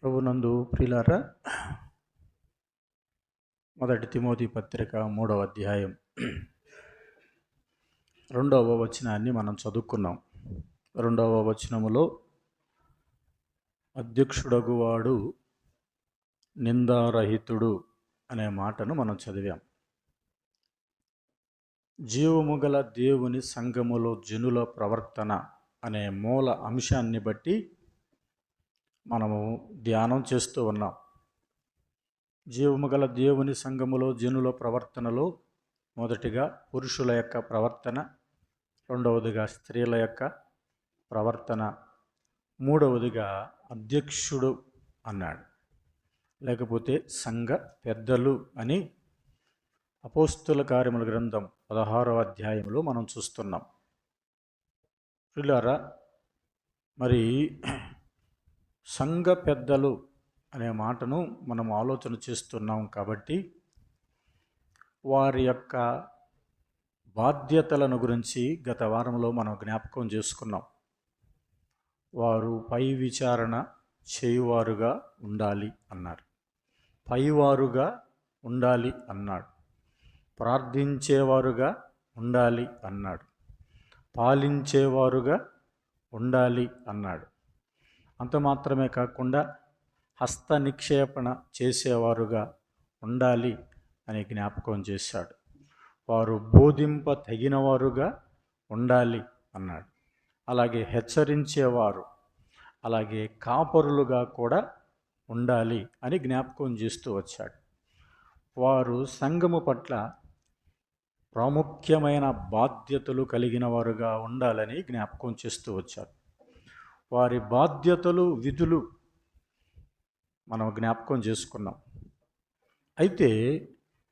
ప్రభునందు ప్రియులారా, మొదటి తిమోతి పత్రిక 3వ అధ్యాయం 2వ వచనాన్ని మనం చదువుకున్నాం. 2వ వచనములో అధ్యక్షుడగువాడు నిందారహితుడు అనే మాటను మనం చదివాం. జీవము గల దేవుని సంఘములో జనుల ప్రవర్తన అనే మూల అంశాన్ని బట్టి మనము ధ్యానం చేస్తూ ఉన్నాం. జీవము గల దేవుని సంఘములో జనుల ప్రవర్తనలో మొదటిగా పురుషుల యొక్క ప్రవర్తన, రెండవదిగా స్త్రీల యొక్క ప్రవర్తన, మూడవదిగా అధ్యక్షుడు అన్నాడు, లేకపోతే సంఘ పెద్దలు అని అపోస్తుల కార్యముల గ్రంథం 16వ అధ్యాయంలో మనం చూస్తున్నాం. ప్రియులారా, మరి సంఘ పెద్దలు అనే మాటను మనం ఆలోచన చేస్తున్నాం కాబట్టి వారి యొక్క బాధ్యతలను గురించి గత వారంలో మనం జ్ఞాపకం చేసుకున్నాం. వారు పై విచారణ చేయువారుగా ఉండాలి అన్నారు, పైవారుగా ఉండాలి అన్నాడు, ప్రార్థించేవారుగా ఉండాలి అన్నాడు, పాలించేవారుగా ఉండాలి అన్నాడు. అంత మాత్రమే కాకుండా హస్త నిక్షేపణ చేసేవారుగా ఉండాలి అని జ్ఞాపకం చేశాడు. వారు బోధింప తగినవారుగా ఉండాలి అన్నాడు. అలాగే హెచ్చరించేవారు, అలాగే కాపరులుగా కూడా ఉండాలి అని జ్ఞాపకం చేస్తూ వచ్చాడు. వారు సంఘము పట్ల ప్రాముఖ్యమైన బాధ్యతలు కలిగిన వారుగా ఉండాలని జ్ఞాపకం చేస్తూ వచ్చారు. వారి బాధ్యతలు, విధులు మనం జ్ఞాపకం చేసుకున్నాం. అయితే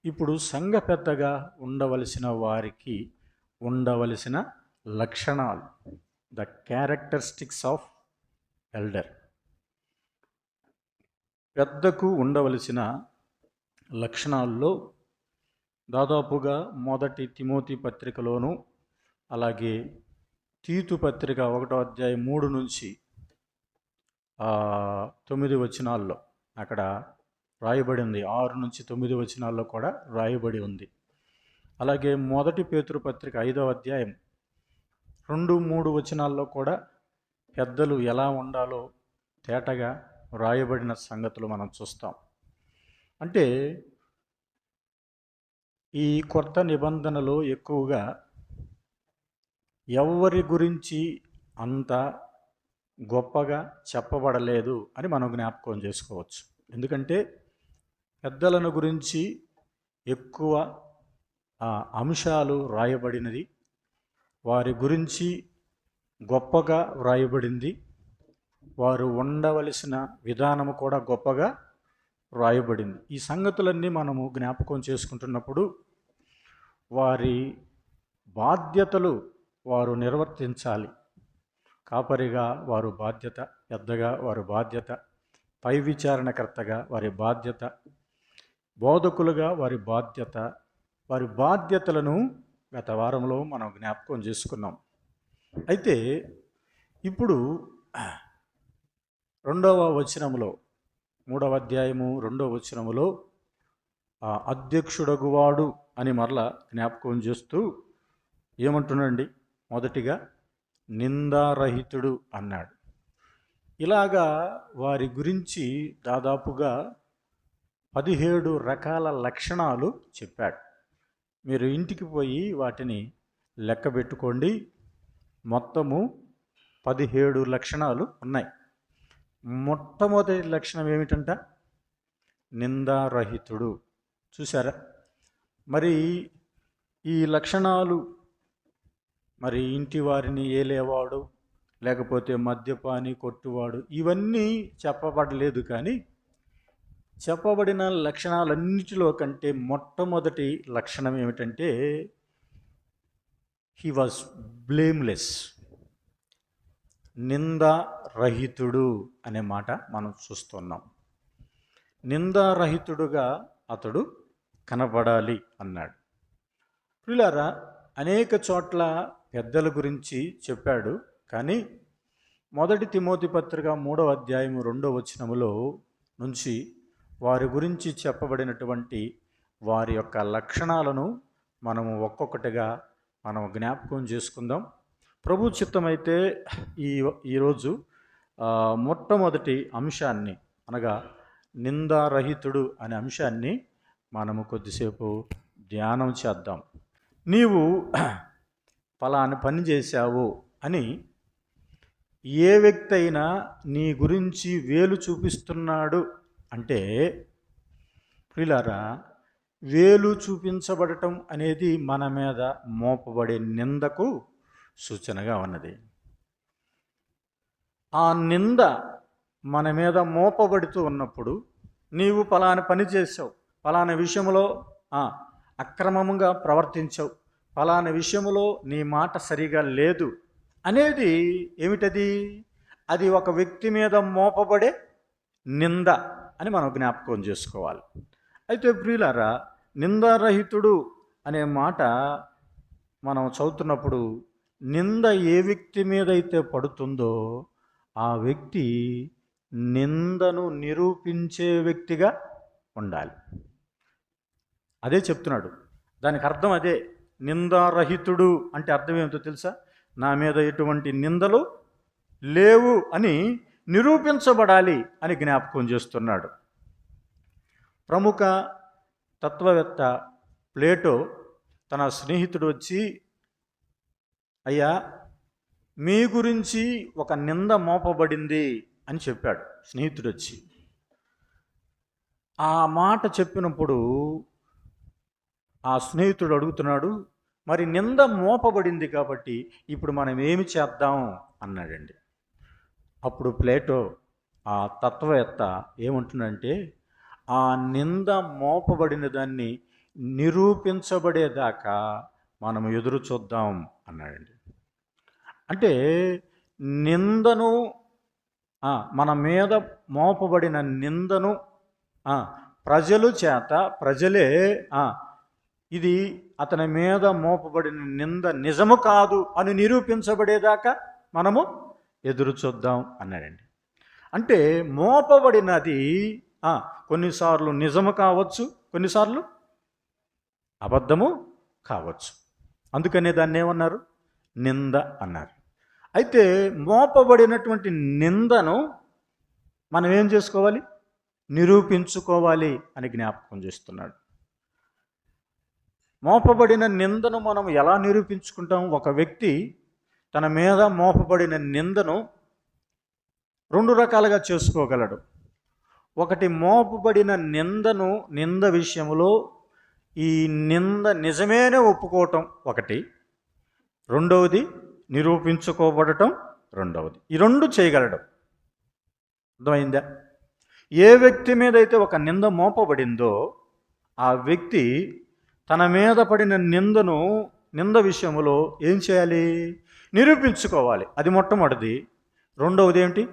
ఇప్పుడు సంఘ పెద్దగా ఉండవలసిన వారికి ఉండవలసిన లక్షణాలు, ద క్యారెక్టరిస్టిక్స్ ఆఫ్ ఎల్డర్. పెద్దకు ఉండవలసిన లక్షణాల్లో దాదాపుగా మొదటి తిమోతి పత్రికలోను, అలాగే తీతు పత్రిక 1వ అధ్యాయం 3 నుంచి 9 వచనాల్లో అక్కడ రాయబడి ఉంది. 6 నుంచి 9 వచనాల్లో కూడా రాయబడి ఉంది. అలాగే మొదటి పేతురు పత్రిక 5వ అధ్యాయం 2-3 వచనాల్లో కూడా పెద్దలు ఎలా ఉండాలో తేటగా రాయబడిన సంగతులు మనం చూస్తాం. అంటే ఈ కొత్త నిబంధనలో ఎక్కువగా ఎవరి గురించి అంత గొప్పగా చెప్పబడలేదు అని మనం జ్ఞాపకం చేసుకోవచ్చు. ఎందుకంటే పెద్దలను గురించి ఎక్కువ అంశాలు రాయబడినది, వారి గురించి గొప్పగా వ్రాయబడింది, వారు ఉండవలసిన విధానము కూడా గొప్పగా వ్రాయబడింది. ఈ సంగతులన్నీ మనము జ్ఞాపకం చేసుకుంటున్నప్పుడు వారి బాధ్యతలు వారు నిర్వర్తించాలి. కాపరిగా వారు బాధ్యత, పెద్దగా వారి బాధ్యత, పై విచారణకర్తగా వారి బాధ్యత, బోధకులుగా వారి బాధ్యత. వారి బాధ్యతలను గత వారంలో మనం జ్ఞాపకం చేసుకున్నాం. అయితే ఇప్పుడు 2వ వచనములో, 3వ అధ్యాయము 2వ వచనములో అధ్యక్షుడగువాడు అని మరలా జ్ఞాపకం చేస్తూ ఏమంటున్నాడండి? మొదటిగా నిందారహితుడు అన్నాడు. ఇలాగా వారి గురించి దాదాపుగా 17 రకాల లక్షణాలు చెప్పాడు. మీరు ఇంటికి పోయి వాటిని లెక్క పెట్టుకోండి. మొత్తము 17 లక్షణాలు ఉన్నాయి. మొట్టమొదటి లక్షణం ఏమిటంట? నిందారహితుడు. చూసారా? మరి ఈ లక్షణాలు మరి ఇంటి వారిని ఏలేవాడు, లేకపోతే మద్యపాని, కొట్టువాడు, ఇవన్నీ చెప్పబడలేదు. కానీ చెప్పబడిన లక్షణాలన్నిటిలో కంటే మొట్టమొదటి లక్షణం ఏమిటంటే హీ వాజ్ బ్లేమ్లెస్. నిందారహితుడు అనే మాట మనం చూస్తున్నాం. నిందారహితుడుగా అతడు కనబడాలి అన్నాడు. ప్రియులారా, అనేక చోట్ల పెద్దల గురించి చెప్పాడు, కానీ మొదటి తిమోతి పత్రిక 3వ అధ్యాయం 2వ వచనములో నుంచి వారి గురించి చెప్పబడినటువంటి వారి యొక్క లక్షణాలను మనము ఒక్కొక్కటిగా మనం జ్ఞాపకం చేసుకుందాం. ప్రభు చిత్తమైతే ఈరోజు మొట్టమొదటి అంశాన్ని అనగా నిందారహితుడు అనే అంశాన్ని మనము కొద్దిసేపు ధ్యానం చేద్దాం. నీవు ఫలాని పని చేశావు అని ఏ వ్యక్తి అయినా నీ గురించి వేలు చూపిస్తున్నాడు అంటే ప్రియులారా, వేలు చూపించబడటం అనేది మన మీద మోపబడే నిందకు సూచనగా ఉన్నది. ఆ నింద మన మీద మోపబడుతూ ఉన్నప్పుడు నీవు ఫలాని పని చేసావు, ఫలానా విషయంలో అక్రమంగా ప్రవర్తించావు, ఫలానా విషయంలో నీ మాట సరిగా లేదు అనేది ఏమిటది? అది ఒక వ్యక్తి మీద మోపబడే నింద అని మనం జ్ఞాపకం చేసుకోవాలి. అయితే ప్రియులారా, నిందారహితుడు అనే మాట మనం చదువుతున్నప్పుడు నింద ఏ వ్యక్తి మీద అయితే పడుతుందో ఆ వ్యక్తి నిందను నిరూపించే వ్యక్తిగా ఉండాలి. అదే చెప్తున్నాడు. దానికి అర్థం అదే. నిందారహితుడు అంటే అర్థం ఏమిటో తెలుసా? నా మీద ఎటువంటి నిందలు లేవు అని నిరూపించబడాలి అని జ్ఞాపకం చేస్తున్నాడు. ప్రముఖ తత్వవేత్త ప్లేటో తన స్నేహితుడు వచ్చి, అయ్యా, మీ గురించి ఒక నింద మోపబడింది అని చెప్పాడు. స్నేహితుడు వచ్చి ఆ మాట చెప్పినప్పుడు ఆ స్నేహితుడు అడుగుతున్నాడు, మరి నింద మోపబడింది కాబట్టి ఇప్పుడు మనం ఏమి చేద్దాం అన్నాడండి. అప్పుడు ప్లేటో ఆ తత్వవేత్త ఏమంటున్నాడంటే, ఆ నింద మోపబడిన దాన్ని నిరూపించబడేదాకా మనం ఎదురు చూద్దాం అన్నాడండి. అంటే నిందను మన మీద మోపబడిన నిందను ప్రజలే ఇది అతని మీద మోపబడిన నింద నిజము కాదు అని నిరూపించబడేదాకా మనము ఎదురు చూద్దాం అన్నాడండి. అంటే మోపబడినది కొన్నిసార్లు నిజము కావచ్చు, కొన్నిసార్లు అబద్ధము కావచ్చు. అందుకనే దాన్ని ఏమన్నారు? నింద అన్నారు. అయితే మోపబడినటువంటి నిందను మనం ఏం చేసుకోవాలి? నిరూపించుకోవాలి అని జ్ఞాపకం చేస్తున్నాడు. మోపబడిన నిందను మనం ఎలా నిరూపించుకుంటాం? ఒక వ్యక్తి తన మీద మోపబడిన నిందను 2 రకాలుగా చేసుకోగలడు. ఒకటి, మోపబడిన నింద విషయంలో ఈ నింద నిజమేనే ఒప్పుకోవటం ఒకటి, రెండవది నిరూపించుకోబడటం రెండవది. ఈ 2 చేయగలడు. అర్థమైందా? ఏ వ్యక్తి మీద అయితే ఒక నింద మోపబడిందో ఆ వ్యక్తి తన మీద పడిన నింద విషయంలో ఏం చేయాలి? నిరూపించుకోవాలి. అది మొట్టమొదటిది. రెండవది ఏంటి?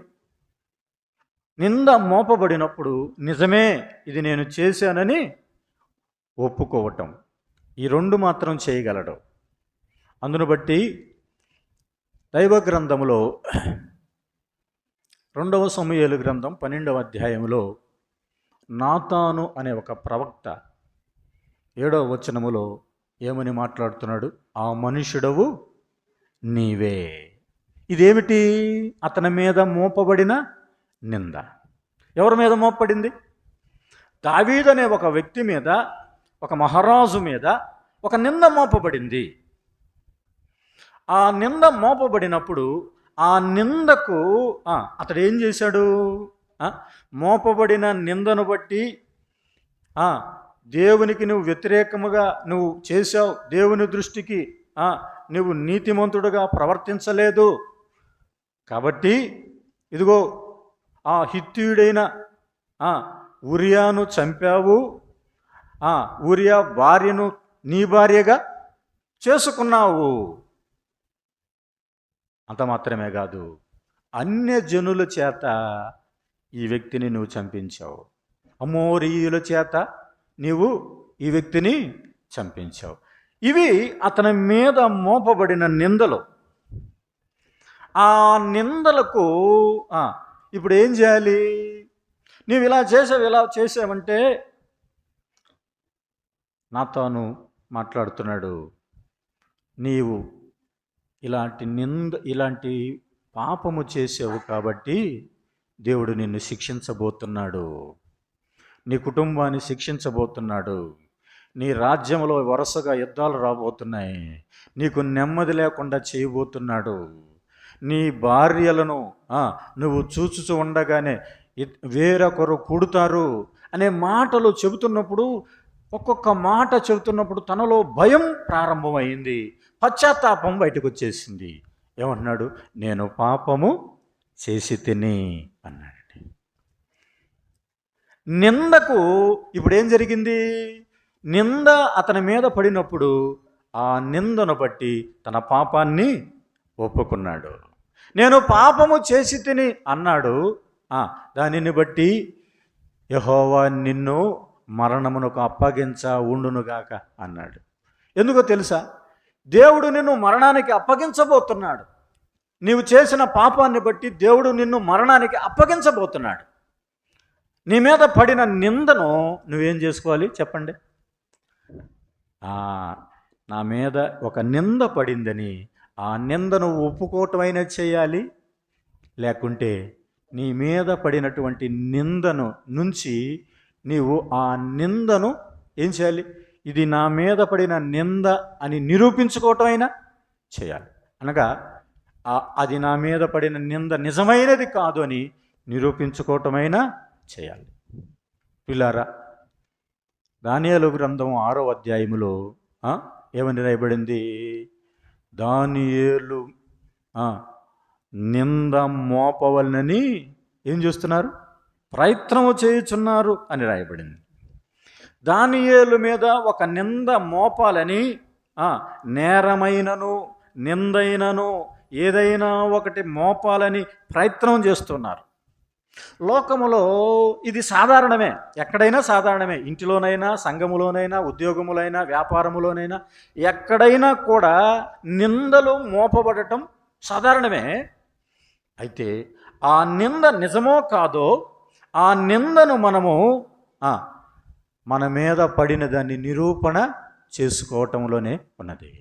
నింద మోపబడినప్పుడు నిజమే, ఇది నేను చేశానని ఒప్పుకోవటం. ఈ 2 మాత్రం చేయగలడు. అందును బట్టి దైవ గ్రంథములో 2వ సమూయేలు గ్రంథం 12వ అధ్యాయంలో నాతాను అనే ఒక ప్రవక్త 7వ వచనములో ఏమని మాట్లాడుతున్నాడు? ఆ మనుషుడవు నీవే. ఇదేమిటి? అతని మీద మోపబడిన నింద. ఎవరి మీద మోపబడింది? దావీదు అనే ఒక వ్యక్తి మీద, ఒక మహారాజు మీద ఒక నింద మోపబడింది. ఆ నింద మోపబడినప్పుడు ఆ నిందకు అతడు ఏం చేశాడు? మోపబడిన నిందను బట్టి దేవునికి నువ్వు వ్యతిరేకముగా నువ్వు చేశావు, దేవుని దృష్టికి నువ్వు నీతిమంతుడుగా ప్రవర్తించలేదు కాబట్టి ఇదిగో ఆ హిత్తీయుడైన ఉరియాను చంపావు, ఉరియా భార్యను నీ భార్యగా చేసుకున్నావు. అంత మాత్రమే కాదు, అన్యజనుల చేత ఈ వ్యక్తిని నువ్వు చంపించావు. అమోరీయుల చేత నీవు ఈ వ్యక్తిని చంపించావు. ఇవి అతని మీద మోపబడిన నిందలు. ఆ నిందలకు ఇప్పుడు ఏం చేయాలి? నీవు ఇలా చేసావంటే నాతాను మాట్లాడుతున్నాడు, నీవు ఇలాంటి పాపము చేసావు కాబట్టి దేవుడు నిన్ను శిక్షించబోతున్నాడు, నీ కుటుంబాన్ని శిక్షించబోతున్నాడు, నీ రాజ్యంలో వరుసగా యుద్ధాలు రాబోతున్నాయి, నీకు నెమ్మది లేకుండా చేయబోతున్నాడు, నీ భార్యలను నువ్వు చూచుచు ఉండగానే వేరొకరు పుడతారు అనే మాటలు చెబుతున్నప్పుడు, ఒక్కొక్క మాట చెబుతున్నప్పుడు తనలో భయం ప్రారంభమైంది, పశ్చాత్తాపం బయటకు వచ్చేసింది. ఏమంటున్నాడు? నేను పాపము చేసి తిని అన్నాడు. నిందకు ఇప్పుడు ఏం జరిగింది? నింద అతని మీద పడినప్పుడు ఆ నిందను బట్టి తన పాపాన్ని ఒప్పుకున్నాడు. నేను పాపము చేసి తిని అన్నాడు. దానిని బట్టి యెహోవా నిన్ను మరణమునకు ఉండునుగాక అన్నాడు. ఎందుకో తెలుసా? దేవుడు నిన్ను మరణానికి అప్పగించబోతున్నాడు. నీవు చేసిన పాపాన్ని బట్టి దేవుడు నిన్ను మరణానికి అప్పగించబోతున్నాడు. నీ మీద పడిన నిందను నువ్వేం చేసుకోవాలి చెప్పండి? నా మీద ఒక నింద పడిందని ఆ నిందను ఒప్పుకోవటమైనా చేయాలి, లేకుంటే నీ మీద పడినటువంటి నిందను నుంచి నీవు ఆ నిందను ఏం చేయాలి? ఇది నా మీద పడిన నింద అని నిరూపించుకోవటమైనా చేయాలి. అనగా అది నా మీద పడిన నింద నిజమైనది కాదు అని నిరూపించుకోవటమైనా చేయాలి. పిల్లారా, దానియేలు గ్రంథం 6వ అధ్యాయములో ఏమని రాయబడింది? దానియేలు నింద మోపవలనని ఏం చేస్తున్నారు? ప్రయత్నము చేయుచున్నారు అని రాయబడింది. దానియేలు మీద ఒక నింద మోపాలని నేరమైనను నిందైనను ఏదైనా ఒకటి మోపాలని ప్రయత్నం చేస్తున్నారు. లోకములో ఇది సాధారణమే, ఎక్కడైనా సాధారణమే. ఇంటిలోనైనా, సంఘములోనైనా, ఉద్యోగములైనా, వ్యాపారములోనైనా, ఎక్కడైనా కూడా నిందలు మోపబడటం సాధారణమే. అయితే ఆ నింద నిజమో కాదో ఆ నిందను మనము మన మీద పడిన దాన్ని నిరూపణ చేసుకోవటంలోనే ఉన్నది.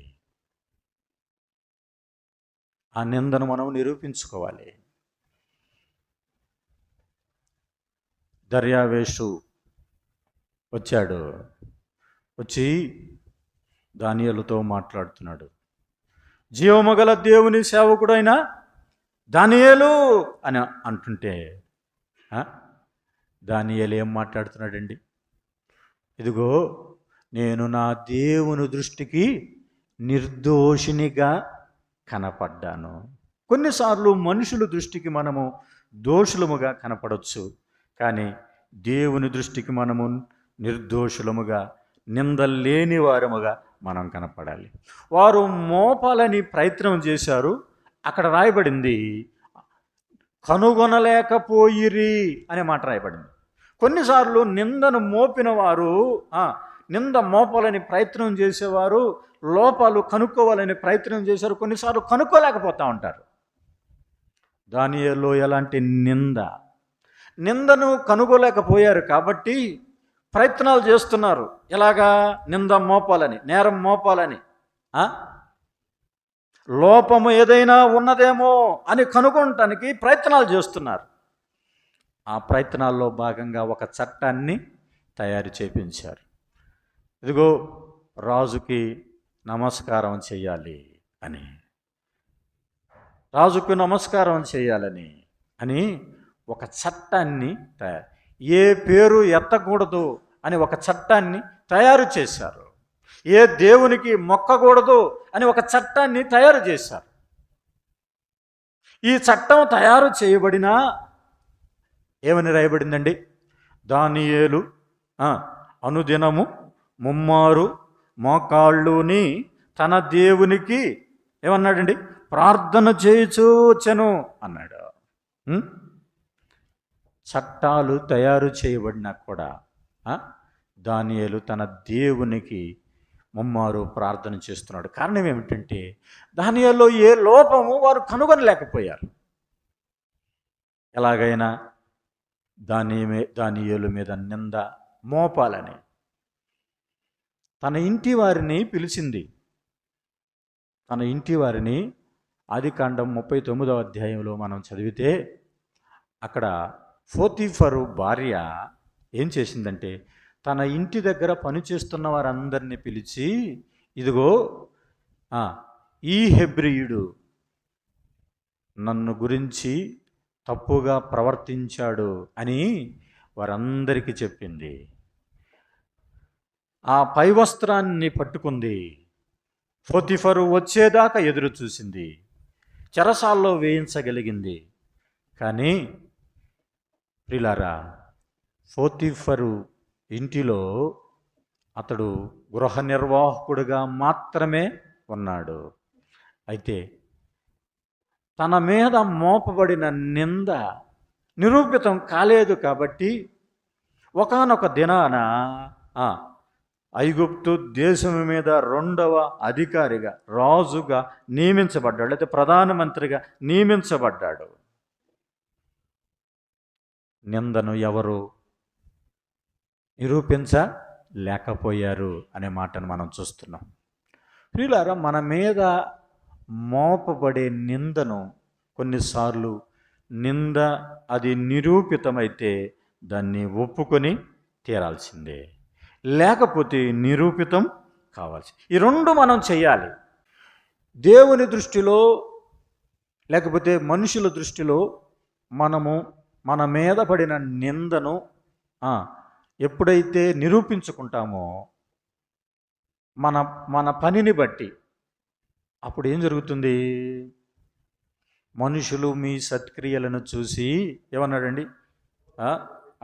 ఆ నిందను మనం నిరూపించుకోవాలి. దర్యావేషు వచ్చాడు, వచ్చి దానియేలుతో మాట్లాడుతున్నాడు. జీవమగల దేవుని సేవకుడైన దానియేలు అని అంటుంటే దానియేలు ఏం మాట్లాడుతున్నాడండి? ఇదిగో నేను నా దేవుని దృష్టికి నిర్దోషినిగా కనపడ్డాను. కొన్నిసార్లు మనుషుల దృష్టికి మనము దోషులముగా కనపడవచ్చు, కానీ దేవుని దృష్టికి మనము నిర్దోషులముగా, నిందలేని వారముగా మనం కనపడాలి. వారు మోపాలని ప్రయత్నం చేశారు. అక్కడ రాయబడింది కనుగొనలేకపోయిరి అనే మాట రాయబడింది. కొన్నిసార్లు నిందను మోపిన వారు, నింద మోపాలని ప్రయత్నం చేసేవారు లోపాలు కనుక్కోవాలని ప్రయత్నం చేశారు. కొన్నిసార్లు కనుక్కోలేకపోతూ ఉంటారు. దానియేలు ఎలాంటి నిందను కనుగోలేకపోయారు కాబట్టి ప్రయత్నాలు చేస్తున్నారు. ఎలాగా? నింద మోపాలని, నేరం మోపాలని, లోపము ఏదైనా ఉన్నదేమో అని కనుగొనటానికి ప్రయత్నాలు చేస్తున్నారు. ఆ ప్రయత్నాల్లో భాగంగా ఒక చట్టాన్ని తయారు చేయించారు. ఇదిగో రాజుకి నమస్కారం చేయాలి అని, రాజుకు నమస్కారం చేయాలని అని ఒక చట్టాన్ని ఏ పేరు ఎత్తకూడదు అని ఒక చట్టాన్ని తయారు చేశారు. ఏ దేవునికి మొక్కకూడదు అని ఒక చట్టాన్ని తయారు చేశారు. ఈ చట్టం తయారు చేయబడినా ఏమని రాయబడిందండి? దానియేలు అనుదినము ముమ్మారు మోకాళ్ళుని తన దేవునికి ఏమన్నాడండి? ప్రార్థన చేయుచూ వచ్చెను అన్నాడు. చట్టాలు తయారు చేయబడినా కూడా దానియేలు తన దేవునికి ముమ్మారు ప్రార్థన చేస్తున్నాడు. కారణం ఏమిటంటే దానిలో ఏ లోపము వారు కనుగొనలేకపోయారు. ఎలాగైనా దానియేలు మీద నింద మోపాలని తన ఇంటి వారిని పిలిచింది. తన ఇంటి వారిని ఆదికాండం 39వ అధ్యాయంలో మనం చదివితే అక్కడ పోతీఫరు భార్య ఏం చేసిందంటే తన ఇంటి దగ్గర పనిచేస్తున్న వారందరినీ పిలిచి, ఇదిగో ఈ హెబ్రీయుడు నన్ను గురించి తప్పుగా ప్రవర్తించాడు అని వారందరికీ చెప్పింది. ఆ పై వస్త్రాన్ని పట్టుకుంది. పోతీఫరు వచ్చేదాకా ఎదురు చూసింది. చెరసాల్లో వేయించగలిగింది. కానీ ప్రియులారా, పోతీఫరు ఇంటిలో అతడు గృహ నిర్వాహకుడిగా మాత్రమే ఉన్నాడు. అయితే తన మీద మోపబడిన నింద నిరూపితం కాలేదు కాబట్టి ఒకానొక దినాన ఐగుప్తు దేశం మీద 2వ అధికారిగా, రాజుగా నియమించబడ్డాడు, అయితే ప్రధానమంత్రిగా నియమించబడ్డాడు. నిందను ఎవరు నిరూపించలేకపోయారు అనే మాటను మనం చూస్తున్నాం. ప్రియులారా, మన మీద మోపబడే నిందను కొన్నిసార్లు నింద అది నిరూపితమైతే దాన్ని ఒప్పుకొని తీరాల్సిందే, లేకపోతే నిరూపితం కావాల్సి. ఈ 2 మనం చేయాలి. దేవుని దృష్టిలో లేకపోతే మనుషుల దృష్టిలో మనము మన మీద పడిన నిందను ఎప్పుడైతే నిరూపించుకుంటామో మన పనిని బట్టి అప్పుడు ఏం జరుగుతుంది? మనుషులు మీ సత్క్రియలను చూసి ఏమన్నాడండి?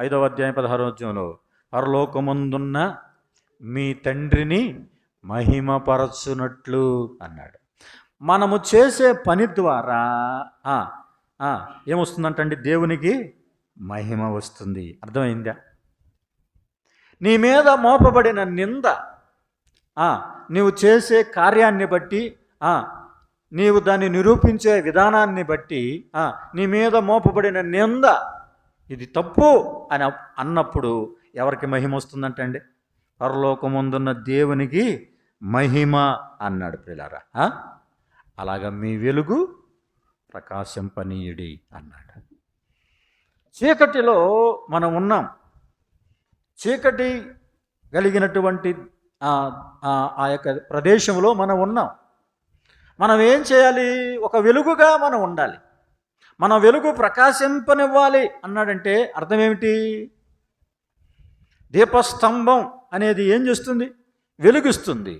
5వ అధ్యాయం 16వ వచనంలో పరలోకమందున్న మీ తండ్రిని మహిమపరచునట్లు అన్నాడు. మనము చేసే పని ద్వారా ఏమొస్తుందంటండి? దేవునికి మహిమ వస్తుంది. అర్థమైందా? నీ మీద మోపబడిన నింద నీవు చేసే కార్యాన్ని బట్టి, నీవు దాన్ని నిరూపించే విధానాన్ని బట్టి నీ మీద మోపబడిన నింద ఇది తప్పు అని అన్నప్పుడు ఎవరికి మహిమ వస్తుందంటండి? పరలోకమందున్న దేవునికి మహిమ అన్నాడు. ప్రియులారా, అలాగా మీ వెలుగు ప్రకాశింపనీయుడి అన్నాడు. చీకటిలో మనం ఉన్నాం. చీకటి కలిగినటువంటి ఆ యొక్క ప్రదేశంలో మనం ఉన్నాం. మనం ఏం చేయాలి? ఒక వెలుగుగా మనం ఉండాలి. మన వెలుగు ప్రకాశింపనివ్వాలి అన్నాడంటే అర్థం ఏమిటి? దీపస్తంభం అనేది ఏం చేస్తుంది? వెలుగిస్తుంది.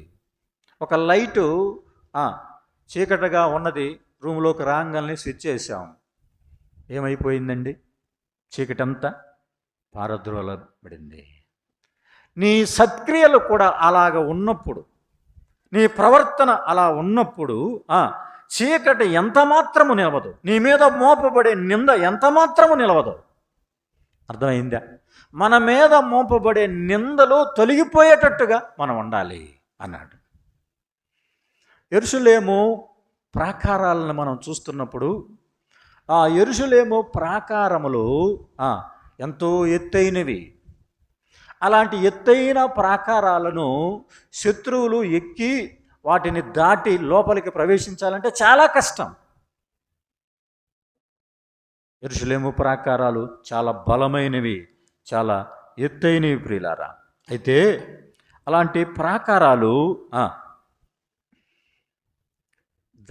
ఒక లైటు చీకటిగా ఉన్నది, రూమ్లోకి రాగానే స్విచ్ చేసాం, ఏమైపోయిందండి? చీకటంతా పారద్రోలబడింది. నీ సత్క్రియలు కూడా అలాగ ఉన్నప్పుడు, నీ ప్రవర్తన అలా ఉన్నప్పుడు చీకటి ఎంత మాత్రము నిలవదు. నీ మీద మోపబడే నింద ఎంత మాత్రము నిలవదు. అర్థమైందా? మన మీద మోపబడే నిందలు తొలగిపోయేటట్టుగా మనం ఉండాలి అన్నాడు. యెరూషలేము ప్రాకారాలను మనం చూస్తున్నప్పుడు ఆ యెరూషలేము ప్రాకారములు ఎంతో ఎత్తైనవి. అలాంటి ఎత్తైన ప్రాకారాలను శత్రువులు ఎక్కి వాటిని దాటి లోపలికి ప్రవేశించాలంటే చాలా కష్టం. యెరూషలేము ప్రాకారాలు చాలా బలమైనవి, చాలా ఎత్తైనవి ప్రియులారా. అయితే అలాంటి ప్రాకారాలు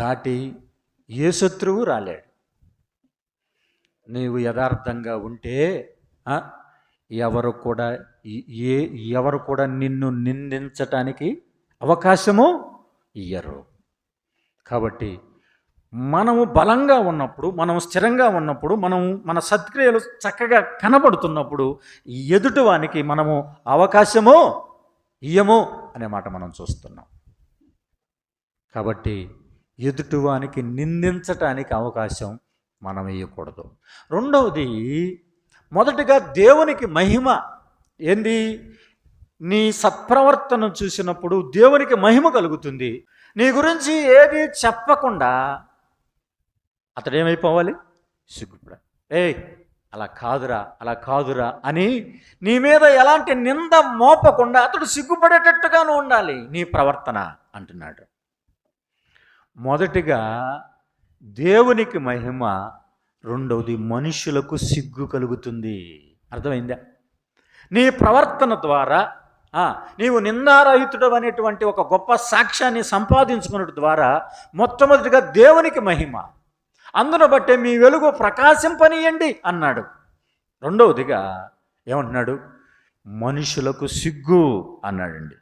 దాటి ఏ శత్రువు రాలేడు. నీవు యథార్థంగా ఉంటే ఎవరు కూడా నిన్ను నిందించటానికి అవకాశము ఇయ్యరు. కాబట్టి మనము బలంగా ఉన్నప్పుడు, మనం స్థిరంగా ఉన్నప్పుడు, మన సత్క్రియలు చక్కగా కనబడుతున్నప్పుడు ఎదుటివానికి మనము అవకాశము ఇయ్యము అనే మాట మనం చూస్తున్నాం. కాబట్టి ఎదుటివానికి నిందించటానికి అవకాశం మనం ఇవ్వకూడదు. రెండవది, మొదటిగా దేవునికి మహిమ ఏంది? నీ సత్ప్రవర్తన చూసినప్పుడు దేవునికి మహిమ కలుగుతుంది. నీ గురించి ఏది చెప్పకుండా అతడు ఏమైపోవాలి? సిగ్గుపడ. ఏయ్ అలా కాదురా, అలా కాదురా అని నీ మీద ఎలాంటి నింద మోపకుండా అతడు సిగ్గుపడేటట్టుగాను ఉండాలి నీ ప్రవర్తన అంటున్నాడు. మొదటిగా దేవునికి మహిమ, రెండవది మనుషులకు సిగ్గు కలుగుతుంది. అర్థమైందా? నీ ప్రవర్తన ద్వారా నీవు నిందారహితుడు అనేటువంటి ఒక గొప్ప సాక్ష్యాన్ని సంపాదించుకున్నట్టు ద్వారా మొట్టమొదటిగా దేవునికి మహిమ, అందును బట్టే మీ వెలుగు ప్రకాశింపనీయండి అన్నాడు. రెండవదిగా ఏమంటున్నాడు? మనుషులకు సిగ్గు అన్నాడండి.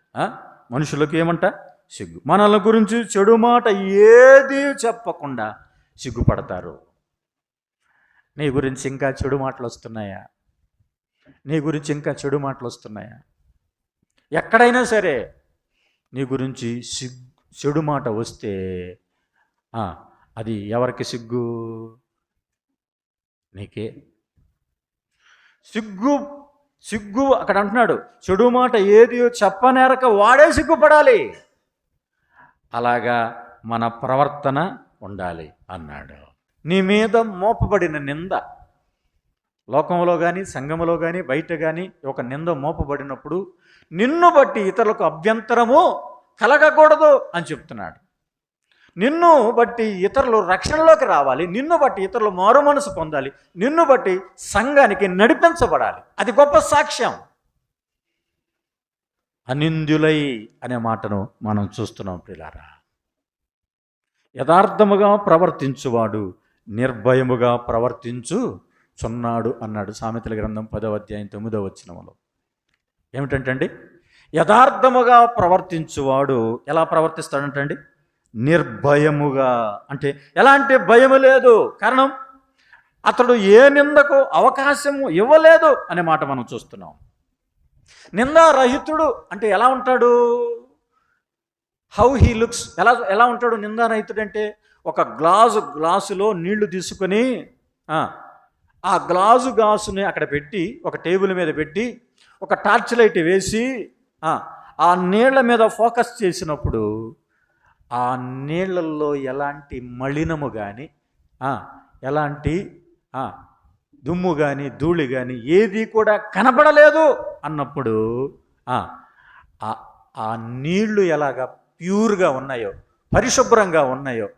మనుషులకు ఏమంట? సిగ్గు. మనల గురించి చెడు మాట ఏది చెప్పకుండా సిగ్గుపడతారు. నీ గురించి ఇంకా చెడు మాటలు వస్తున్నాయా? నీ గురించి ఇంకా చెడు మాటలు వస్తున్నాయా? ఎక్కడైనా సరే నీ గురించి చెడు మాట వస్తే అది ఎవరికి సిగ్గు? నీకే సిగ్గు. సిగ్గు అక్కడ అంటున్నాడు, చెడు మాట ఏది చెప్పనేరక వాడే సిగ్గుపడాలి. అలాగా మన ప్రవర్తన ఉండాలి అన్నాడు. నీ మీద మోపబడిన నింద, లోకంలో కానీ సంఘములో కానీ బయట కానీ ఒక నింద మోపబడినప్పుడు నిన్ను బట్టి ఇతరులకు అభ్యంతరము కలగకూడదు అని చెప్తున్నాడు. నిన్ను బట్టి ఇతరులు రక్షణలోకి రావాలి, నిన్ను బట్టి ఇతరులు మారు మనసు పొందాలి, నిన్ను బట్టి సంఘానికి నడిపించబడాలి. అది గొప్ప సాక్ష్యం. అనింద్యులై అనే మాటను మనం చూస్తున్నాం ప్రియులారా. యథార్థముగా ప్రవర్తించువాడు నిర్భయముగా ప్రవర్తించుచున్నాడు అన్నాడు సామెతల గ్రంథం 10వ అధ్యాయం 9వ వచనంలో. ఏమిటంటండి? యథార్థముగా ప్రవర్తించువాడు ఎలా ప్రవర్తిస్తాడంటండి? నిర్భయముగా. అంటే ఎలాంటి భయము లేదు. కారణం అతడు ఏ నిందకు అవకాశము ఇవ్వలేదు అనే మాట మనం చూస్తున్నాం. నిందారహితుడు అంటే ఎలా ఉంటాడు? How he looks. ఎలా ఉంటాడు నిందారహితుడు అంటే? ఒక గ్లాసులో నీళ్లు తీసుకొని ఆ గ్లాసుని అక్కడ పెట్టి ఒక టేబుల్ మీద పెట్టి ఒక టార్చ్ లైట్ వేసి ఆ నీళ్ల మీద ఫోకస్ చేసినప్పుడు ఆ నీళ్లలో ఎలాంటి మలినము కానీ ఎలాంటి దుమ్ము కానీ ధూళి కానీ ఏది కూడా కనపడలేదు అన్నప్పుడు ఆ నీళ్లు ఎలాగా ప్యూర్గా ఉన్నాయో, పరిశుభ్రంగా ఉన్నాయో,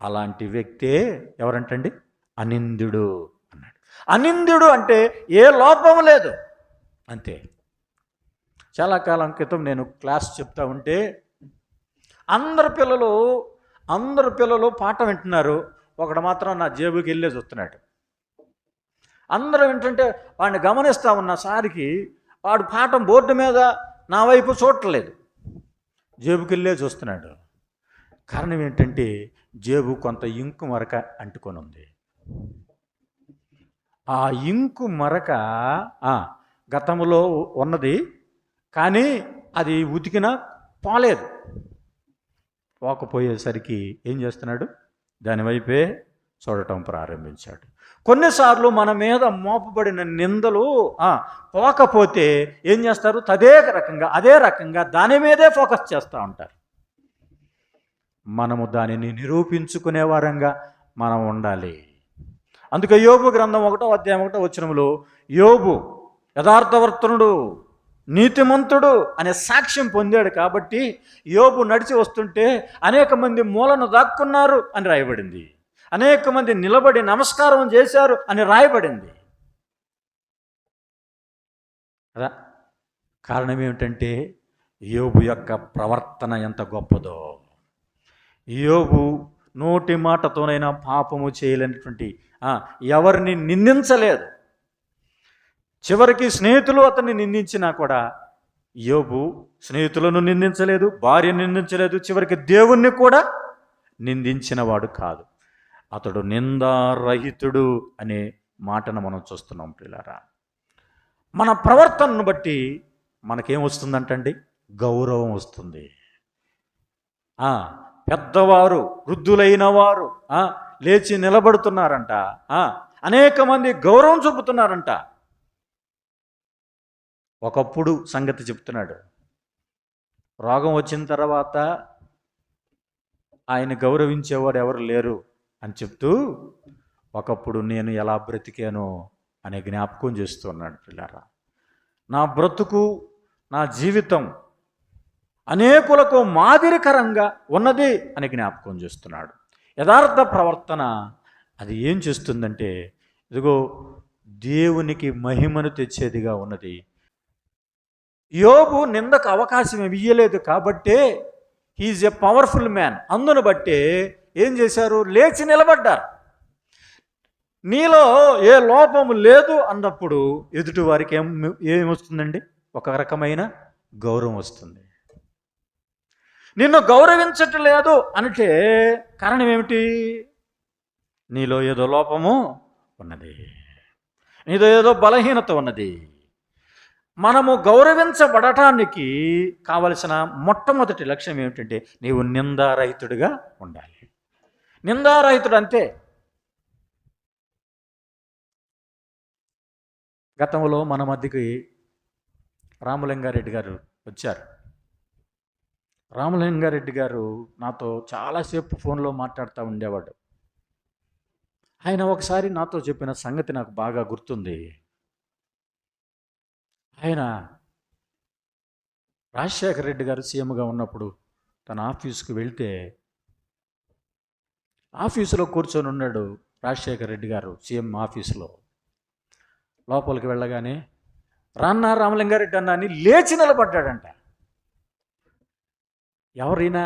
అలాంటి వ్యక్తే ఎవరంటండి? అనింద్యుడు అన్నాడు. అనింద్యుడు అంటే ఏ లోపం లేదు అంతే. చాలా కాలం క్రితం నేను క్లాస్ చెప్తా ఉంటే అందరు పిల్లలు పాఠం వింటున్నారు. ఒకడు మాత్రం నా జేబుకి వెళ్ళే చూస్తున్నాడు. అందరూ వింటుంటే వాడిని గమనిస్తూ ఉన్న సారికి వాడు పాఠం బోర్డు మీద నా వైపు చూడట్లేదు, జేబుకి వెళ్ళే చూస్తున్నాడు. కారణం ఏంటంటే జేబు కొంత ఇంకు మరక అంటుకొని ఉంది. ఆ ఇంకు మరక గతంలో ఉన్నది, కానీ అది ఉతికినా పోలేదు. పోకపోయేసరికి ఏం చేస్తున్నాడు? దానివైపే చూడటం ప్రారంభించాడు. కొన్నిసార్లు మన మీద మోపబడిన నిందలు పోకపోతే ఏం చేస్తారు? అదే రకంగా దాని మీదే ఫోకస్ చేస్తూ ఉంటారు. మనము దానిని నిరూపించుకునే వారంగా మనం ఉండాలి. అందుకే యోబు గ్రంథం 1వ అధ్యాయం 1వ వచనంలో యోబు యథార్థవర్తనుడు, నీతిమంతుడు అనే సాక్ష్యం పొందాడు. కాబట్టి యోబు నడిచి వస్తుంటే అనేక మంది మూలను దాక్కున్నారు అని రాయబడింది, అనేక మంది నిలబడి నమస్కారం చేశారు అని రాయబడింది. అదా కారణం ఏమిటంటే యోబు యొక్క ప్రవర్తన ఎంత గొప్పదో. యోబు నోటి మాటతోనైనా పాపము చేయలేనటువంటి ఎవరిని నిందించలేదు. చివరికి స్నేహితులు అతన్ని నిందించినా కూడా యోబు స్నేహితులను నిందించలేదు, భార్యను నిందించలేదు, చివరికి దేవుణ్ణి కూడా నిందించినవాడు కాదు. అతడు నిందారహితుడు అనే మాటను మనం చూస్తున్నాం ప్రియులారా. మన ప్రవర్తనను బట్టి మనకేం వస్తుందంటండి? గౌరవం వస్తుంది. పెద్దవారు, వృద్ధులైన వారు లేచి నిలబడుతున్నారంట, అనేక మంది గౌరవం చూపుతున్నారంట. ఒకప్పుడు సంగతి చెప్తున్నాడు. రోగం వచ్చిన తర్వాత ఆయన గౌరవించేవాడు ఎవరు లేరు అని చెప్తూ ఒకప్పుడు నేను ఎలా బ్రతికానో అనే జ్ఞాపకం చేస్తున్నాడు. పిల్లారా, నా బ్రతుకు, నా జీవితం అనేకులకు మాదిరికరంగా ఉన్నది అని జ్ఞాపకం చేస్తున్నాడు. యథార్థ ప్రవర్తన అది ఏం చేస్తుందంటే, ఇదిగో దేవునికి మహిమను తెచ్చేదిగా ఉన్నది. యోబు నిందకు అవకాశం ఇవ్వలేదు కాబట్టే హీఈస్ ఎ పవర్ఫుల్ మ్యాన్. అందును బట్టే ఏం చేశారు? లేచి నిలబడ్డారు. నీలో ఏ లోపము లేదు అన్నప్పుడు ఎదుటి వారికి ఏమొస్తుందండి? ఒక రకమైన గౌరవం వస్తుంది. నిన్ను గౌరవించట్లేదు అంటే కారణం ఏమిటి? నీలో ఏదో లోపము ఉన్నది, నీలో ఏదో బలహీనత ఉన్నది. మనము గౌరవించబడటానికి కావలసిన మొట్టమొదటి లక్ష్యం ఏమిటంటే, నీవు నిందారహితుడిగా ఉండాలి. నిందారహితుడు అంతే. గతంలో మన మధ్యకి రామలింగారెడ్డి గారు వచ్చారు. రామలింగారెడ్డి గారు నాతో చాలాసేపు ఫోన్లో మాట్లాడుతూ ఉండేవాడు. ఆయన ఒకసారి నాతో చెప్పిన సంగతి నాకు బాగా గుర్తుంది. ఆయన రాజశేఖర రెడ్డి గారు సీఎంగా ఉన్నప్పుడు తన ఆఫీసుకు వెళ్తే ఆఫీసులో కూర్చొని ఉన్నాడు రాజశేఖర రెడ్డి గారు సీఎం ఆఫీసులో. లోపలికి వెళ్ళగానే రాన్నా రామలింగారెడ్డి అన్న అని లేచి నిలబడ్డాడంట. ఎవరైనా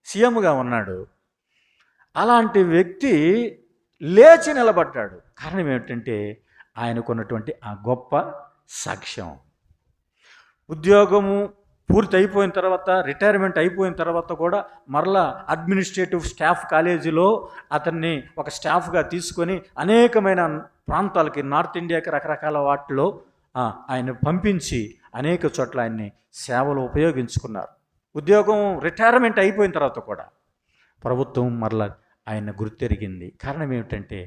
సీఎంగా ఉన్నాడు, అలాంటి వ్యక్తి లేచి నిలబడ్డాడు. కారణం ఏమిటంటే ఆయనకున్నటువంటి ఆ గొప్ప సాక్ష్యం. ఉద్యోగము పూర్తి అయిపోయిన తర్వాత, రిటైర్మెంట్ అయిపోయిన తర్వాత కూడా మరలా అడ్మినిస్ట్రేటివ్ స్టాఫ్ కాలేజీలో అతన్ని ఒక స్టాఫ్గా తీసుకొని అనేకమైన ప్రాంతాలకి, నార్త్ ఇండియాకి రకరకాల వాటిలో ఆయన పంపించి అనేక చోట్ల ఆయన్ని సేవలు ఉపయోగించుకున్నారు. ఉద్యోగం రిటైర్మెంట్ అయిపోయిన తర్వాత కూడా ప్రభుత్వం మరలా ఆయన గుర్తెరిగింది. కారణం ఏమిటంటే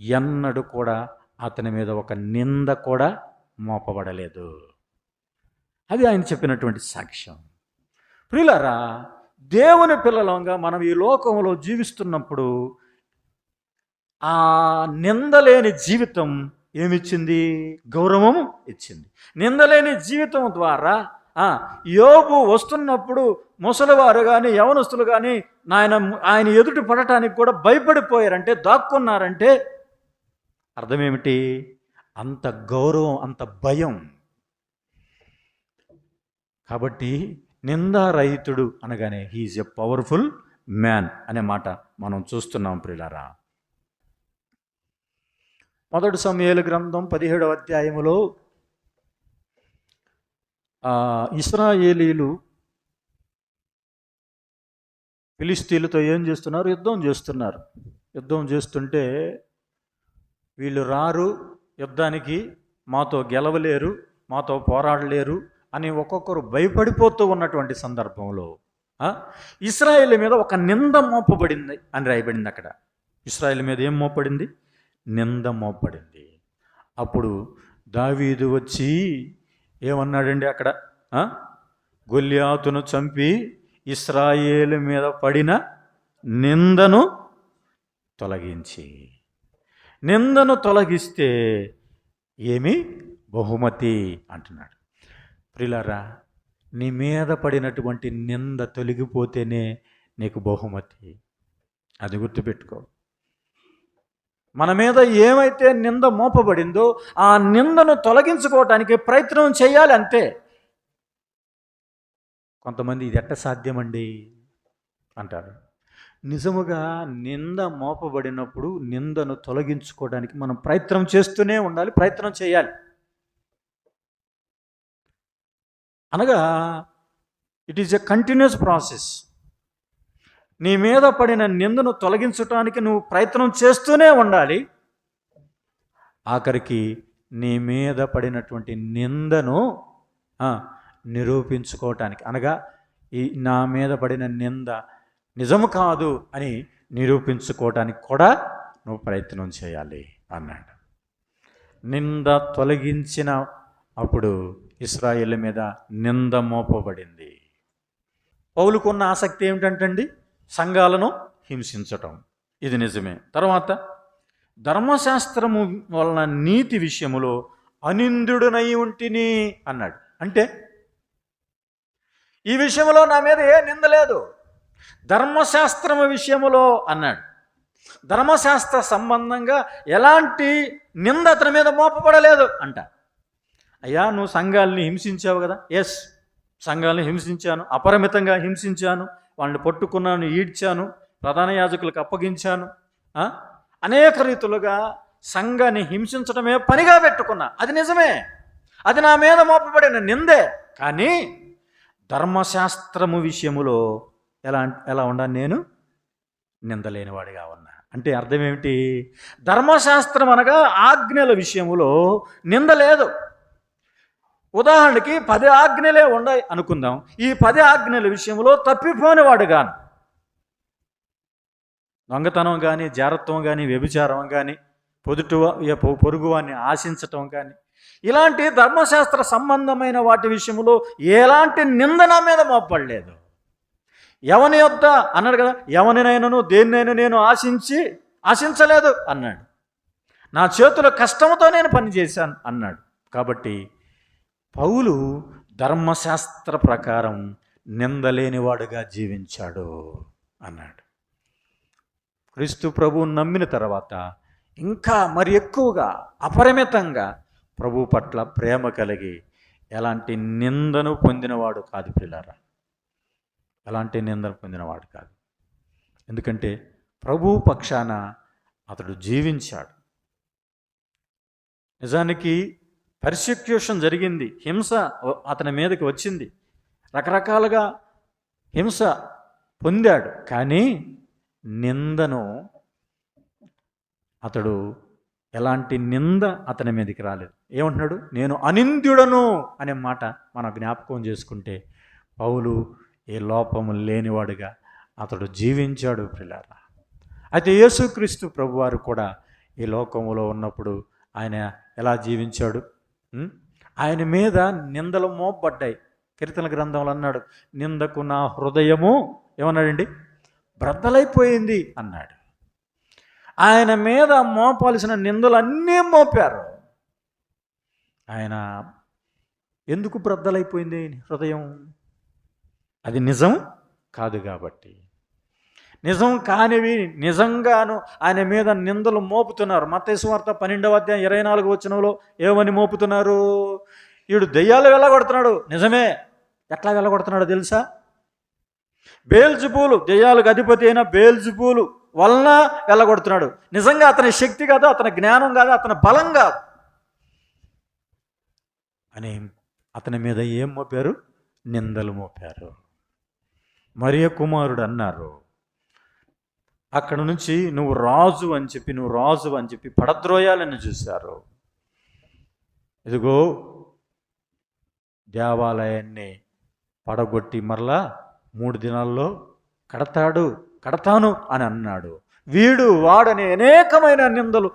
ఎన్నడూ కూడా అతని మీద ఒక నింద కూడా మోపబడలేదు. అది ఆయన చెప్పినటువంటి సాక్ష్యం. ప్రియులారా, దేవుని పిల్లలంగా మనం ఈ లోకంలో జీవిస్తున్నప్పుడు ఆ నిందలేని జీవితం ఏమిచ్చింది? గౌరవం ఇచ్చింది. నిందలేని జీవితం ద్వారా యోబు వస్తున్నప్పుడు ముసలివారు కానీ యవనస్తులు కానీ ఆయన ఎదుటి పడటానికి కూడా భయపడిపోయారంటే, దాక్కున్నారంటే అర్థమేమిటి? అంత గౌరవం, అంత భయం. కాబట్టి నిందారహితుడు అనగానే హీఈస్ ఎ పవర్ఫుల్ మ్యాన్ అనే మాట మనం చూస్తున్నాం. ప్రియులారా, మొదటి సమూయేలు గ్రంథం 17వ అధ్యాయములో ఇశ్రాయేలీలు ఫిలిస్తీన్లతో ఏం చేస్తున్నారు? యుద్ధం చేస్తుంటే వీళ్ళు రారు యుద్ధానికి, మాతో గెలవలేరు, మాతో పోరాడలేరు అని ఒక్కొక్కరు భయపడిపోతూ ఉన్నటువంటి సందర్భంలో ఇశ్రాయేలు మీద ఒక నింద మోపబడింది అని రాయబడింది అక్కడ. ఇశ్రాయేలు మీద ఏం మోపడింది? నింద మోపడింది. అప్పుడు దావీదు వచ్చి ఏమన్నాడండి అక్కడ? గొల్యాతును చంపి ఇశ్రాయేలు మీద పడిన నిందను తొలగించి, నిందను తొలగిస్తే ఏమి బహుమతి అంటున్నాడు. ప్రియులారా, నీ మీద పడినటువంటి నింద తొలగిపోతేనే నీకు బహుమతి. అది గుర్తుపెట్టుకో. మన మీద ఏమైతే నింద మోపబడిందో ఆ నిందను తొలగించుకోవటానికి ప్రయత్నం చేయాలి, అంతే. కొంతమంది ఇది ఎట్ట సాధ్యమండి అంటారు. నిజముగా నింద మోపబడినప్పుడు నిందను తొలగించుకోవడానికి మనం ప్రయత్నం చేస్తూనే ఉండాలి, ప్రయత్నం చేయాలి. అనగా it is a continuous process. నీ మీద పడిన నిందను తొలగించడానికి నువ్వు ప్రయత్నం చేస్తూనే ఉండాలి. ఆఖరికి నీ మీద పడినటువంటి నిందను నిరూపించుకోవటానికి, అనగా నా మీద పడిన నింద నిజము కాదు అని నిరూపించుకోవటానికి కూడా నువ్వు ప్రయత్నం చేయాలి అన్నాడు. నింద తొలగించిన అప్పుడు ఇశ్రాయేలు మీద నింద మోపబడింది. పౌలుకున్న ఆసక్తి ఏమిటంటండి? సంఘాలను హింసించటం. ఇది నిజమే. తర్వాత ధర్మశాస్త్రము వలన నీతి విషయములో అనిందుడునై ఉంటిని అన్నాడు. అంటే ఈ విషయంలో నా మీద ఏ నింద లేదు, ధర్మశాస్త్రము విషయములో అన్నాడు. ధర్మశాస్త్ర సంబంధంగా ఎలాంటి నింద అతని మీద మోపబడలేదు అంట. అయ్యా, నువ్వు సంఘాలని హింసించావు కదా. ఎస్, సంఘాలను హింసించాను, అపరిమితంగా హింసించాను, వాళ్ళని పట్టుకున్నాను, ఈడ్చాను, ప్రధాన యాజకులకు అప్పగించాను, అనేక రీతులుగా సంఘాన్ని హింసించడమే పనిగా పెట్టుకున్నా. అది నిజమే, అది నా మీద మోపబడిన నిందే. కానీ ధర్మశాస్త్రము విషయములో ఎలా ఉన్నాను? నేను నిందలేనివాడిగా ఉన్నా. అంటే అర్థం ఏమిటి? ధర్మశాస్త్రం అనగా ఆజ్ఞల విషయములో నింద లేదు. ఉదాహరణకి 10 ఆజ్ఞలే ఉన్నాయి అనుకుందాం. ఈ 10 ఆజ్ఞల విషయంలో తప్పిపోనివాడు గాను, దొంగతనం కానీ, జారత్వం కానీ, వ్యభిచారం కానీ, పొరుగువాన్ని ఆశించటం కానీ, ఇలాంటి ధర్మశాస్త్ర సంబంధమైన వాటి విషయంలో ఎలాంటి నిందన మీద మోపడలేదు. ఎవని యొద్ద అన్నాడు కదా, ఎవరినైనాను దేన్నైనా నేను ఆశించలేదు అన్నాడు. నా చేతుల కష్టంతో నేను పనిచేశాను అన్నాడు. కాబట్టి పౌలు ధర్మశాస్త్ర ప్రకారం నిందలేనివాడుగా జీవించాడు అన్నాడు. క్రీస్తు ప్రభువును నమ్మిన తర్వాత ఇంకా మరి ఎక్కువగా అపరిమితంగా ప్రభు పట్ల ప్రేమ కలిగి ఎలాంటి నిందను పొందినవాడు కాదు పిల్లారా, ఎలాంటి నిందను పొందినవాడు కాదు. ఎందుకంటే ప్రభు పక్షాన అతడు జీవించాడు. నిజానికి పర్సిక్యూషన్ జరిగింది, హింస అతని మీదకి వచ్చింది, రకరకాలుగా హింస పొందాడు. కానీ నిందను అతడు ఎలాంటి నింద అతని మీదకి రాలేదు. ఏమంటున్నాడు? నేను అనింద్యుడను అనే మాట మనం జ్ఞాపకం చేసుకుంటే పౌలు ఏ లోపము లేనివాడుగా అతడు జీవించాడు ప్రియులారా. అయితే యేసుక్రీస్తు ప్రభువారు కూడా ఈ లోకములో ఉన్నప్పుడు ఆయన ఎలా జీవించాడు? ఆయన మీద నిందలు మోపబడ్డాయి. కీర్తన గ్రంథంలో అన్నాడు, నిందకు నా హృదయము ఏమన్నాడండి? బ్రద్దలైపోయింది అన్నాడు. ఆయన మీద మోపాల్సిన నిందలు అన్నీ మోపారు. ఆయన ఎందుకు బ్రద్దలైపోయింది హృదయం? అది నిజం కాదు కాబట్టి. నిజం కానివి నిజంగాను ఆయన మీద నిందలు మోపుతున్నారు. మత్తయి సువార్త 12వ అధ్యాయం 24వ వచనంలో ఏమని మోపుతున్నారు? వీడు దెయ్యాలు వెళ్ళగొడుతున్నాడు. నిజమే, ఎట్లా వెళ్ళగొడుతున్నాడో తెలుసా? బేల్జుబూలు, దెయ్యాలకు అధిపతి అయిన బేల్జుబూలు వలన వెళ్ళగొడుతున్నాడు. నిజంగా అతని శక్తి కాదు, అతని జ్ఞానం కాదు, అతని బలం కాదు అని అతని మీద ఏం మోపారు? నిందలు మోపారు. మరియ కుమారుడు అన్నారు. అక్కడ నుంచి నువ్వు రాజు అని చెప్పి పడద్రోయాలని చూశారు. ఇదిగో దేవాలయాన్ని పడగొట్టి మరలా 3 దినాల్లో కడతాను అని అన్నాడు. వాడని అనేకమైన నిందలు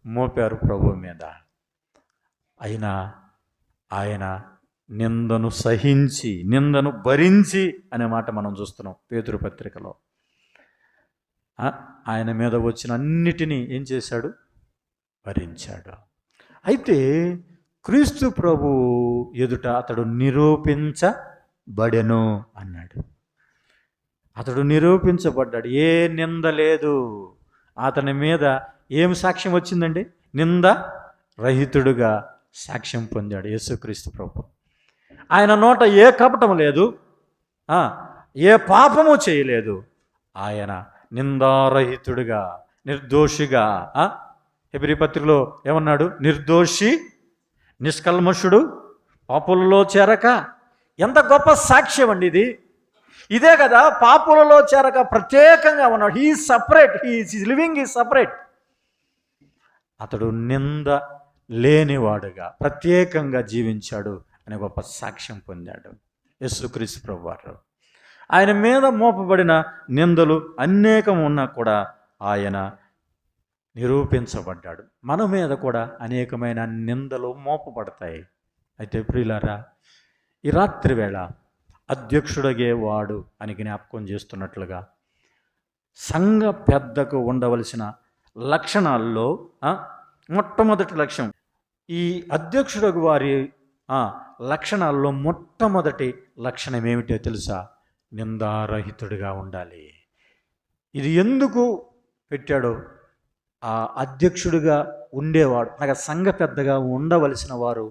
మోపారు ప్రభు మీద. అయినా ఆయన నిందను సహించి, నిందను భరించి అనే మాట మనం చూస్తున్నాం పేతురు పత్రికలో. ఆయన మీద వచ్చిన అన్నిటినీ ఏం చేశాడు? భరించాడు. అయితే క్రీస్తు ప్రభు ఎదుట అతడు నిరూపించబడెను అన్నాడు. అతడు నిరూపించబడ్డాడు. ఏ నింద లేదు అతని మీద. ఏం సాక్ష్యం వచ్చిందండి? నింద రహితుడుగా సాక్ష్యం పొందాడు యేసుక్రీస్తు ప్రభు. ఆయన నోట ఏ కపటం లేదు, ఏ పాపము చేయలేదు. ఆయన నిందారహితుడుగా, నిర్దోషిగా, హెబ్రీ పత్రికలో ఏమన్నాడు? నిర్దోషి, నిష్కల్మషుడు, పాపులలో చేరక. ఎంత గొప్ప సాక్ష్యం అండి ఇది! ఇదే కదా, పాపులలో చేరక ప్రత్యేకంగా ఉన్నాడు. హీ సపరేట్, లివింగ్ ఈ సపరేట్. అతడు నింద లేనివాడుగా ప్రత్యేకంగా జీవించాడు అనే గొప్ప సాక్ష్యం పొందాడు యేసుక్రీస్తు ప్రభువారు. ఆయన మీద మోపబడిన నిందలు అనేకం ఉన్నా కూడా ఆయన నిరూపించబడ్డాడు. మన మీద కూడా అనేకమైన నిందలు మోపబడతాయి. అయితే ప్రియులారా, ఈ రాత్రి వేళ అధ్యక్షుడగేవాడు అని జ్ఞాపకం చేస్తున్నట్లుగా సంఘ పెద్దకు ఉండవలసిన లక్షణాల్లో మొట్టమొదటి లక్ష్యం, ఈ అధ్యక్షుడు వారి లక్షణాల్లో మొట్టమొదటి లక్షణం ఏమిటో తెలుసా? నిందారహితుడిగా ఉండాలి. ఇది ఎందుకు పెట్టాడో, ఆ అధ్యక్షుడిగా ఉండేవాడు అనగా సంఘ పెద్దగా ఉండవలసిన వారు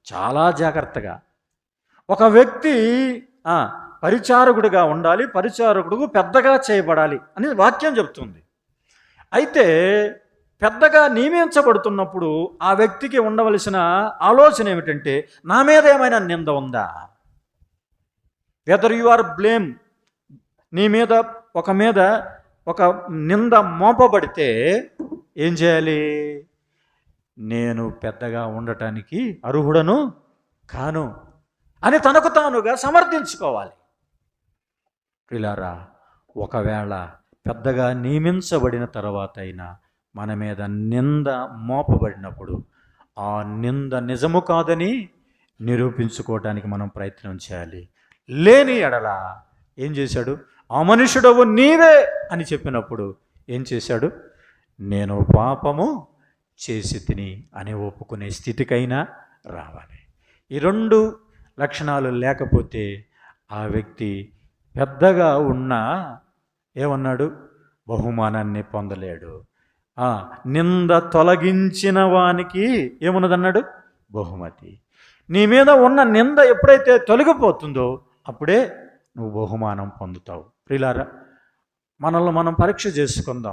చాలా జాగ్రత్తగా, ఒక వ్యక్తి పరిచారకుడిగా ఉండాలి, పరిచారకుడు పెద్దగా చేయబడాలి అని వాక్యం చెబుతుంది. అయితే పెద్దగా నియమించబడుతున్నప్పుడు ఆ వ్యక్తికి ఉండవలసిన ఆలోచన ఏమిటంటే, నా మీద ఏమైనా నింద ఉందా? వెదర్ యు ఆర్ బ్లేమ్, నీ మీద ఒక నింద మోపబడితే ఏం చేయాలి? నేను పెద్దగా ఉండటానికి అర్హుడను కాను అని తనకు తానుగా సమర్థించుకోవాలి. ప్రియులారా, ఒకవేళ పెద్దగా నియమించబడిన తర్వాత అయినా మన మీద నింద మోపబడినప్పుడు ఆ నింద నిజము కాదని నిరూపించుకోవడానికి మనం ప్రయత్నం చేయాలి. లేని ఎడల ఏం చేశాడు? ఆ మనుషుడవు నీవే అని చెప్పినప్పుడు ఏం చేశాడు? నేను పాపము చేసి తిని అని ఒప్పుకునే స్థితికైనా రావాలి. ఈ రెండు లక్షణాలు లేకపోతే ఆ వ్యక్తి పెద్దగా ఉన్నా ఏమన్నాడు? బహుమానాన్ని పొందలేడు. నింద తొలగించిన వానికి ఏమున్నదన్నాడు? బహుమతి. నీ మీద ఉన్న నింద ఎప్పుడైతే తొలగిపోతుందో అప్పుడే నువ్వు బహుమానం పొందుతావు. ప్రియులారా, మనల్ని మనం పరీక్ష చేసుకుందాం.